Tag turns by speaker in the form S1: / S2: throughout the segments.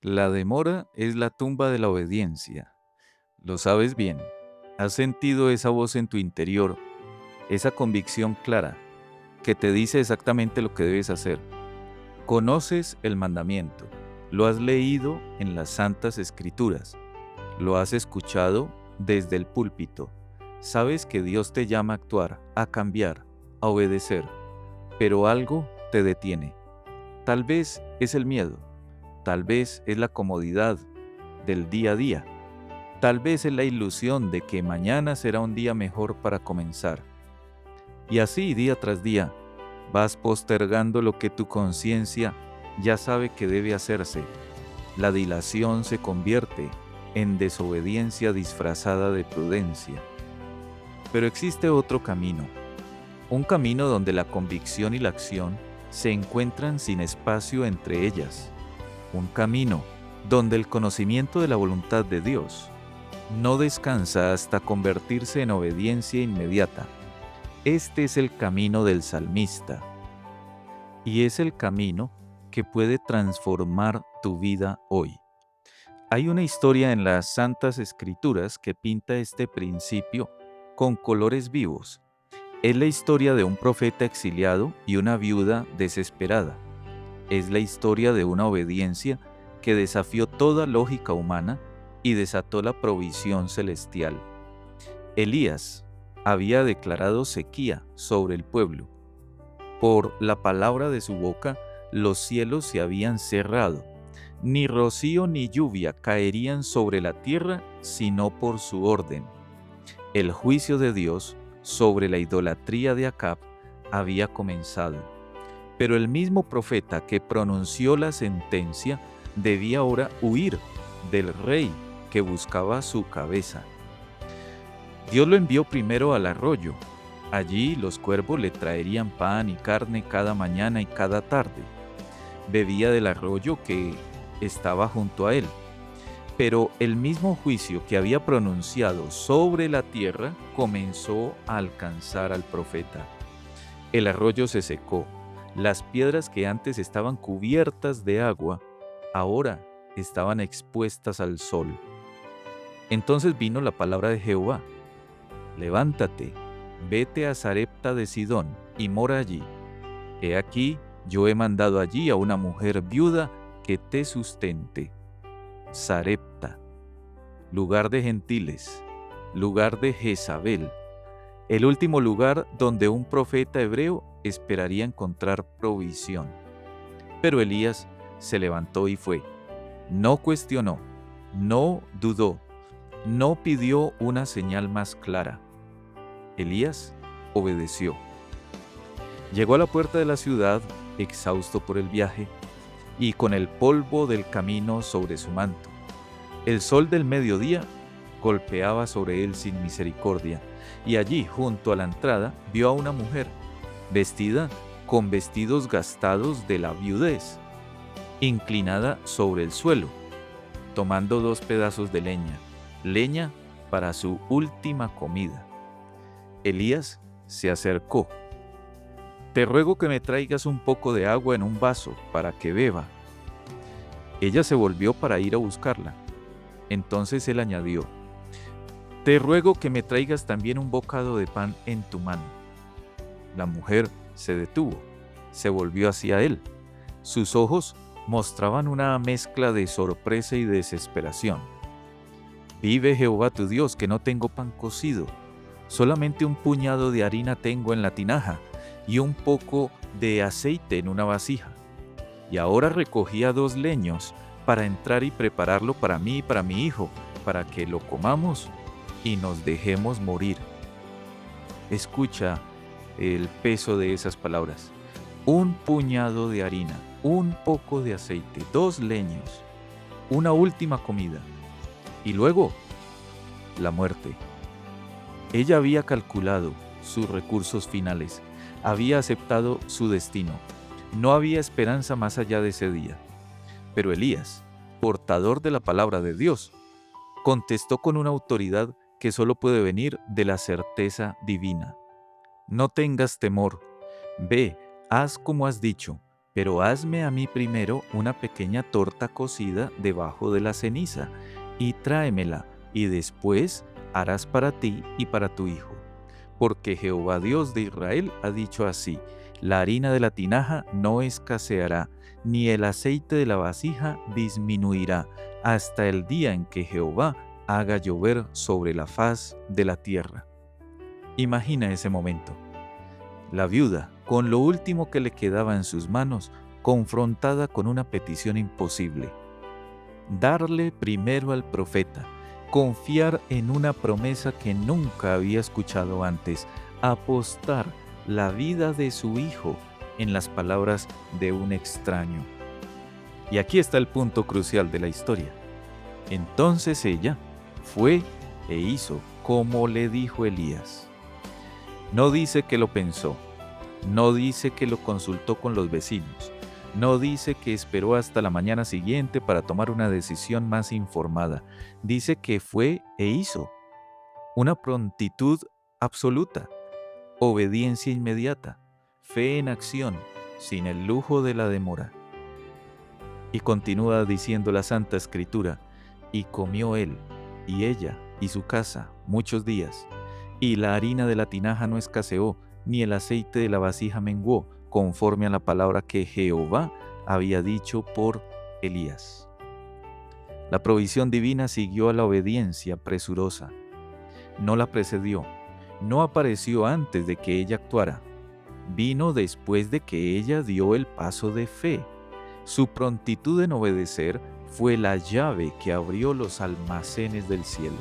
S1: La demora es la tumba de la obediencia. Lo sabes bien. Has sentido esa voz en tu interior, esa convicción clara que te dice exactamente lo que debes hacer. Conoces el mandamiento, lo has leído en las santas escrituras, lo has escuchado desde el púlpito. Sabes que Dios te llama a actuar, a cambiar, a obedecer, pero algo te detiene. Tal vez es el miedo, tal vez es la comodidad del día a día. Tal vez es la ilusión de que mañana será un día mejor para comenzar. Y así, día tras día, vas postergando lo que tu conciencia ya sabe que debe hacerse. La dilación se convierte en desobediencia disfrazada de prudencia. Pero existe otro camino, un camino donde la convicción y la acción se encuentran sin espacio entre ellas. Un camino donde el conocimiento de la voluntad de Dios no descansa hasta convertirse en obediencia inmediata. Este es el camino del salmista y es el camino que puede transformar tu vida hoy. Hay una historia en las Santas Escrituras que pinta este principio con colores vivos. Es la historia de un profeta exiliado y una viuda desesperada. Es la historia de una obediencia que desafió toda lógica humana y desató la provisión celestial. Elías había declarado sequía sobre el pueblo. Por la palabra de su boca, los cielos se habían cerrado. Ni rocío ni lluvia caerían sobre la tierra, sino por su orden. El juicio de Dios sobre la idolatría de Acab había comenzado. Pero el mismo profeta que pronunció la sentencia debía ahora huir del rey que buscaba su cabeza. Dios lo envió primero al arroyo. Allí los cuervos le traerían pan y carne cada mañana y cada tarde. Bebía del arroyo que estaba junto a él. Pero el mismo juicio que había pronunciado sobre la tierra comenzó a alcanzar al profeta. El arroyo se secó. Las piedras que antes estaban cubiertas de agua, ahora estaban expuestas al sol. Entonces vino la palabra de Jehová: levántate, vete a Sarepta de Sidón y mora allí. He aquí, yo he mandado allí a una mujer viuda que te sustente. Sarepta, lugar de gentiles, lugar de Jezabel, el último lugar donde un profeta hebreo esperaría encontrar provisión. Pero Elías se levantó y fue. No cuestionó, no dudó, no pidió una señal más clara. Elías obedeció. Llegó a la puerta de la ciudad, exhausto por el viaje, y con el polvo del camino sobre su manto. El sol del mediodía golpeaba sobre él sin misericordia, y allí, junto a la entrada, vio a una mujer, vestida con vestidos gastados de la viudez, inclinada sobre el suelo, tomando 2 pedazos de leña para su última comida. Elías se acercó. Te ruego que me traigas un poco de agua en un vaso para que beba. Ella se volvió para ir a buscarla. Entonces él añadió: te ruego que me traigas también un bocado de pan en tu mano. La mujer se detuvo, se volvió hacia él. Sus ojos mostraban una mezcla de sorpresa y desesperación. Vive Jehová tu Dios, que no tengo pan cocido, solamente un puñado de harina tengo en la tinaja y un poco de aceite en una vasija. Y ahora recogía 2 leños para entrar y prepararlo para mí y para mi hijo, para que lo comamos y nos dejemos morir. Escucha el peso de esas palabras. Un puñado de harina, un poco de aceite, 2 leños, una última comida y luego la muerte. Ella había calculado sus recursos finales, había aceptado su destino. No había esperanza más allá de ese día. Pero Elías, portador de la palabra de Dios, contestó con una autoridad que solo puede venir de la certeza divina. No tengas temor. Ve, haz como has dicho, pero hazme a mí primero una pequeña torta cocida debajo de la ceniza, y tráemela, y después harás para ti y para tu hijo. Porque Jehová Dios de Israel ha dicho así: la harina de la tinaja no escaseará, ni el aceite de la vasija disminuirá, hasta el día en que Jehová haga llover sobre la faz de la tierra. Imagina ese momento. La viuda, con lo último que le quedaba en sus manos, confrontada con una petición imposible: darle primero al profeta, confiar en una promesa que nunca había escuchado antes, apostar la vida de su hijo en las palabras de un extraño. Y aquí está el punto crucial de la historia. Entonces ella fue e hizo como le dijo Elías. No dice que lo pensó, no dice que lo consultó con los vecinos, no dice que esperó hasta la mañana siguiente para tomar una decisión más informada. Dice que fue e hizo. Una prontitud absoluta, obediencia inmediata, fe en acción, sin el lujo de la demora. Y continúa diciendo la Santa Escritura: y comió él, y ella, y su casa, muchos días, y la harina de la tinaja no escaseó, ni el aceite de la vasija menguó, conforme a la palabra que Jehová había dicho por Elías. La provisión divina siguió a la obediencia presurosa. No la precedió, no apareció antes de que ella actuara. Vino después de que ella dio el paso de fe. Su prontitud en obedecer fue la llave que abrió los almacenes del cielo.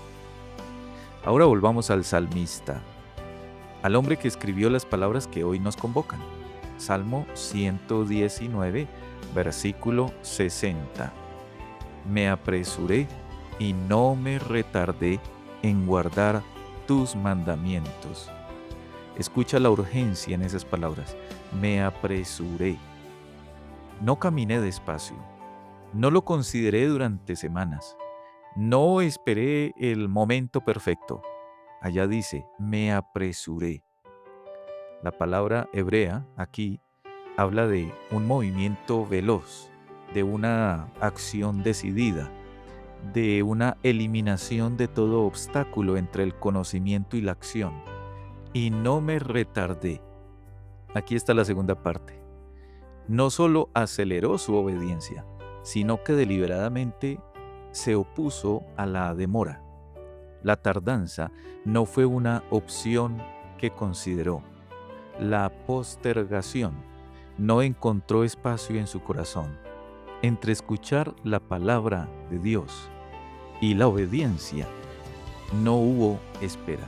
S1: Ahora volvamos al salmista, al hombre que escribió las palabras que hoy nos convocan. Salmo 119, versículo 60. Me apresuré y no me retardé en guardar tus mandamientos. Escucha la urgencia en esas palabras. Me apresuré. No caminé despacio. No lo consideré durante semanas. No esperé el momento perfecto. Allá dice, me apresuré. La palabra hebrea aquí habla de un movimiento veloz, de una acción decidida, de una eliminación de todo obstáculo entre el conocimiento y la acción. Y no me retardé. Aquí está la segunda parte. No solo aceleró su obediencia, sino que deliberadamente se opuso a la demora. La tardanza no fue una opción que consideró. La postergación no encontró espacio en su corazón. Entre escuchar la palabra de Dios y la obediencia, no hubo espera.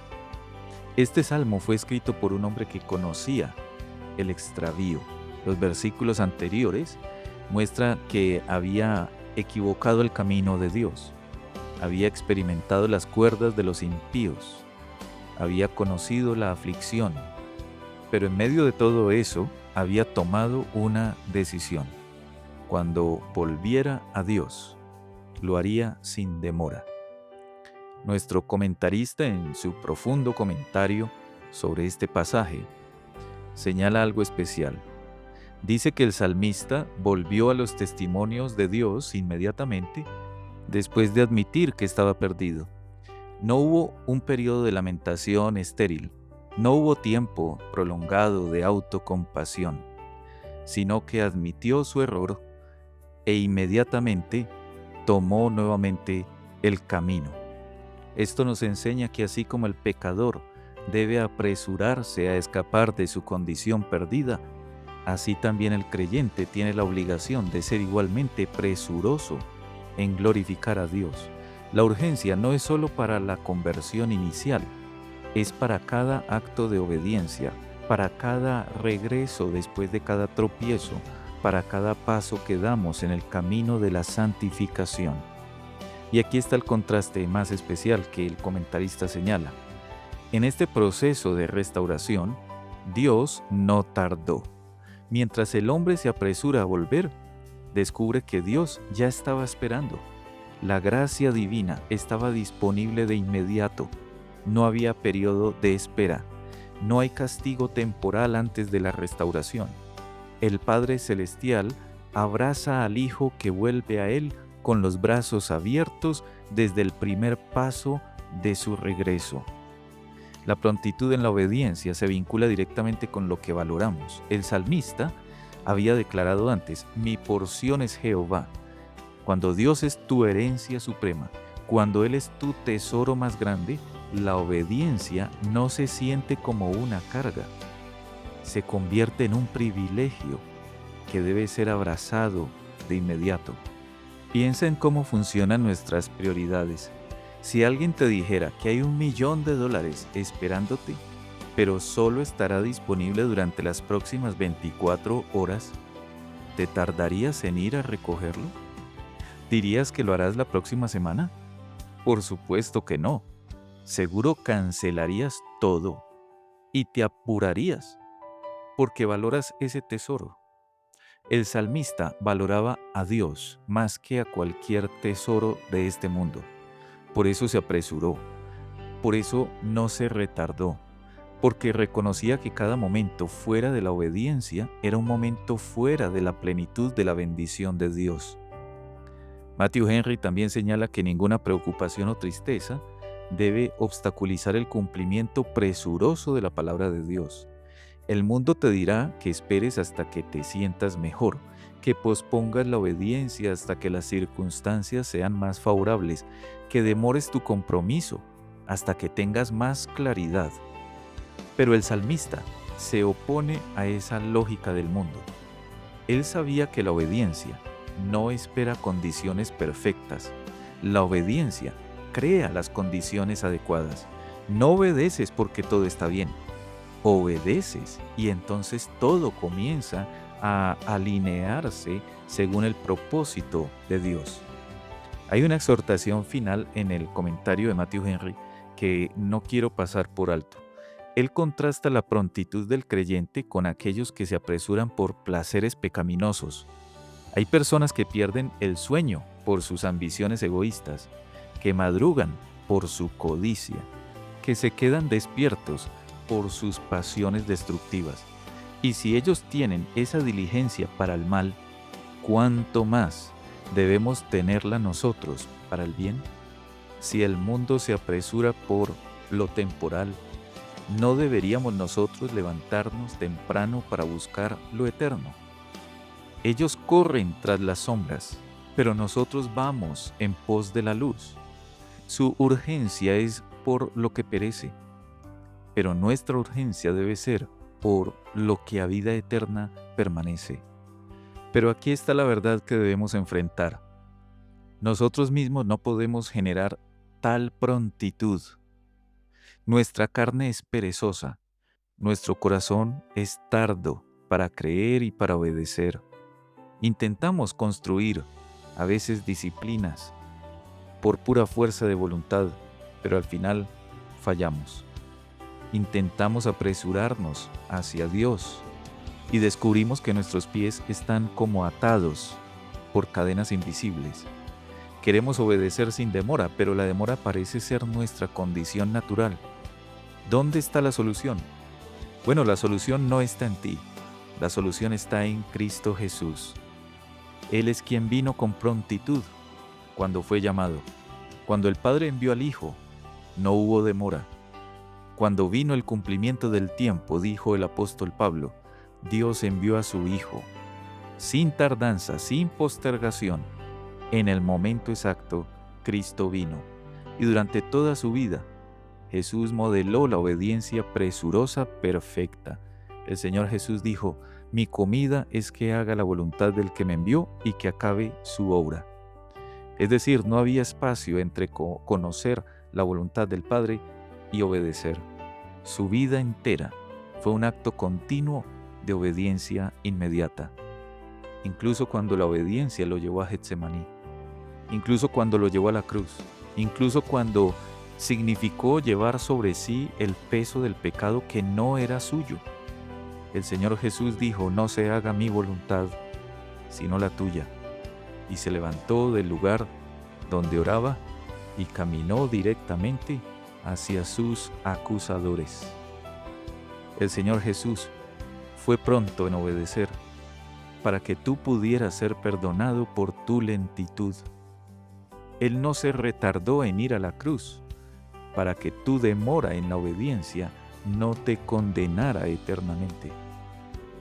S1: Este salmo fue escrito por un hombre que conocía el extravío. Los versículos anteriores muestran que había equivocado el camino de Dios, había experimentado las cuerdas de los impíos, había conocido la aflicción, pero en medio de todo eso había tomado una decisión. Cuando volviera a Dios, lo haría sin demora. Nuestro comentarista, en su profundo comentario sobre este pasaje, señala algo especial. Dice que el salmista volvió a los testimonios de Dios inmediatamente después de admitir que estaba perdido. No hubo un periodo de lamentación estéril, no hubo tiempo prolongado de autocompasión, sino que admitió su error e inmediatamente tomó nuevamente el camino. Esto nos enseña que así como el pecador debe apresurarse a escapar de su condición perdida, así también el creyente tiene la obligación de ser igualmente presuroso en glorificar a Dios. La urgencia no es solo para la conversión inicial, es para cada acto de obediencia, para cada regreso después de cada tropiezo, para cada paso que damos en el camino de la santificación. Y aquí está el contraste más especial que el comentarista señala. En este proceso de restauración, Dios no tardó. Mientras el hombre se apresura a volver, descubre que Dios ya estaba esperando. La gracia divina estaba disponible de inmediato. No había periodo de espera. No hay castigo temporal antes de la restauración. el Padre Celestial abraza al Hijo que vuelve a Él con los brazos abiertos desde el primer paso de su regreso. La prontitud en la obediencia se vincula directamente con lo que valoramos. El salmista había declarado antes: mi porción es Jehová. Cuando Dios es tu herencia suprema, cuando Él es tu tesoro más grande, la obediencia no se siente como una carga, se convierte en un privilegio que debe ser abrazado de inmediato. Piensa en cómo funcionan nuestras prioridades. Si alguien te dijera que hay $1.000.000 esperándote, pero solo estará disponible durante las próximas 24 horas, ¿te tardarías en ir a recogerlo? ¿Dirías que lo harás la próxima semana? Por supuesto que no. Seguro cancelarías todo y te apurarías porque valoras ese tesoro. El salmista valoraba a Dios más que a cualquier tesoro de este mundo. Por eso se apresuró, por eso no se retardó, porque reconocía que cada momento fuera de la obediencia era un momento fuera de la plenitud de la bendición de Dios. Matthew Henry también señala que ninguna preocupación o tristeza debe obstaculizar el cumplimiento presuroso de la palabra de Dios. El mundo te dirá que esperes hasta que te sientas mejor, que pospongas la obediencia hasta que las circunstancias sean más favorables, que demores tu compromiso hasta que tengas más claridad. Pero el salmista se opone a esa lógica del mundo. Él sabía que la obediencia no espera condiciones perfectas. La obediencia crea las condiciones adecuadas. No obedeces porque todo está bien. Obedeces y entonces todo comienza a alinearse según el propósito de Dios. Hay una exhortación final en el comentario de Matthew Henry que no quiero pasar por alto. Él contrasta la prontitud del creyente con aquellos que se apresuran por placeres pecaminosos. Hay personas que pierden el sueño por sus ambiciones egoístas, que madrugan por su codicia, que se quedan despiertos por sus pasiones destructivas. Y si ellos tienen esa diligencia para el mal, ¿cuánto más debemos tenerla nosotros para el bien? Si el mundo se apresura por lo temporal, ¿no deberíamos nosotros levantarnos temprano para buscar lo eterno? Ellos corren tras las sombras, pero nosotros vamos en pos de la luz. Su urgencia es por lo que perece, pero nuestra urgencia debe ser por lo que a vida eterna permanece. Pero aquí está la verdad que debemos enfrentar. Nosotros mismos no podemos generar tal prontitud. Nuestra carne es perezosa, nuestro corazón es tardo para creer y para obedecer. Intentamos construir, a veces disciplinas, por pura fuerza de voluntad, pero al final fallamos. Intentamos apresurarnos hacia Dios y descubrimos que nuestros pies están como atados por cadenas invisibles. Queremos obedecer sin demora, pero la demora parece ser nuestra condición natural. ¿Dónde está la solución? Bueno, la solución no está en ti. La solución está en Cristo Jesús. Él es quien vino con prontitud cuando fue llamado. Cuando el Padre envió al Hijo, no hubo demora. Cuando vino el cumplimiento del tiempo, dijo el apóstol Pablo, Dios envió a su Hijo. Sin tardanza, sin postergación, en el momento exacto, Cristo vino. Y durante toda su vida, Jesús modeló la obediencia presurosa perfecta. El Señor Jesús dijo, mi comida es que haga la voluntad del que me envió y que acabe su obra. Es decir, no había espacio entre conocer la voluntad del Padre y obedecer. Su vida entera fue un acto continuo de obediencia inmediata. Incluso cuando la obediencia lo llevó a Getsemaní, incluso cuando lo llevó a la cruz, incluso cuando significó llevar sobre sí el peso del pecado que no era suyo. El Señor Jesús dijo, no se haga mi voluntad, sino la tuya. Y se levantó del lugar donde oraba y caminó directamente hacia sus acusadores. El Señor Jesús fue pronto en obedecer para que tú pudieras ser perdonado por tu lentitud. Él no se retardó en ir a la cruz, para que tu demora en la obediencia no te condenara eternamente.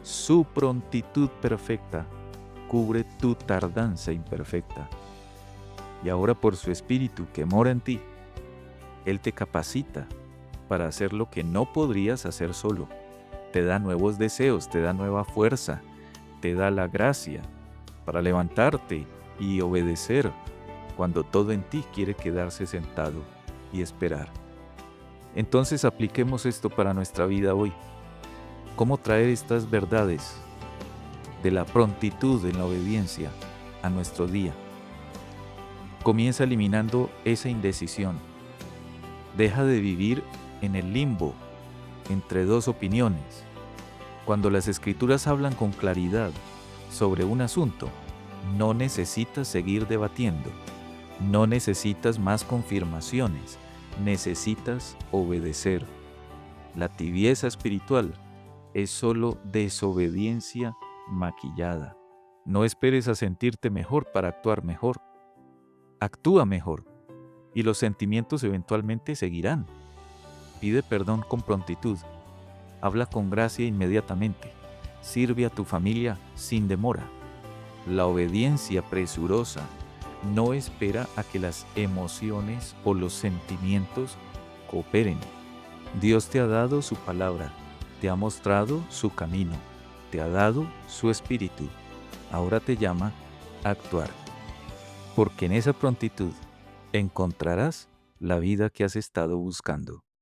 S1: Su prontitud perfecta cubre tu tardanza imperfecta. Y ahora por su Espíritu que mora en ti, Él te capacita para hacer lo que no podrías hacer solo. Te da nuevos deseos, te da nueva fuerza, te da la gracia para levantarte y obedecer cuando todo en ti quiere quedarse sentado y esperar. Entonces apliquemos esto para nuestra vida hoy. ¿Cómo traer estas verdades de la prontitud en la obediencia a nuestro día? Comienza eliminando esa indecisión. Deja de vivir en el limbo entre dos opiniones. Cuando las Escrituras hablan con claridad sobre un asunto, no necesitas seguir debatiendo, no necesitas más confirmaciones, necesitas obedecer. La tibieza espiritual es solo desobediencia maquillada. No esperes a sentirte mejor para actuar mejor. Actúa mejor y los sentimientos eventualmente seguirán. Pide perdón con prontitud. Habla con gracia inmediatamente. Sirve a tu familia sin demora. La obediencia presurosa no espera a que las emociones o los sentimientos cooperen. Dios te ha dado su palabra, te ha mostrado su camino, te ha dado su espíritu. Ahora te llama a actuar, porque en esa prontitud encontrarás la vida que has estado buscando.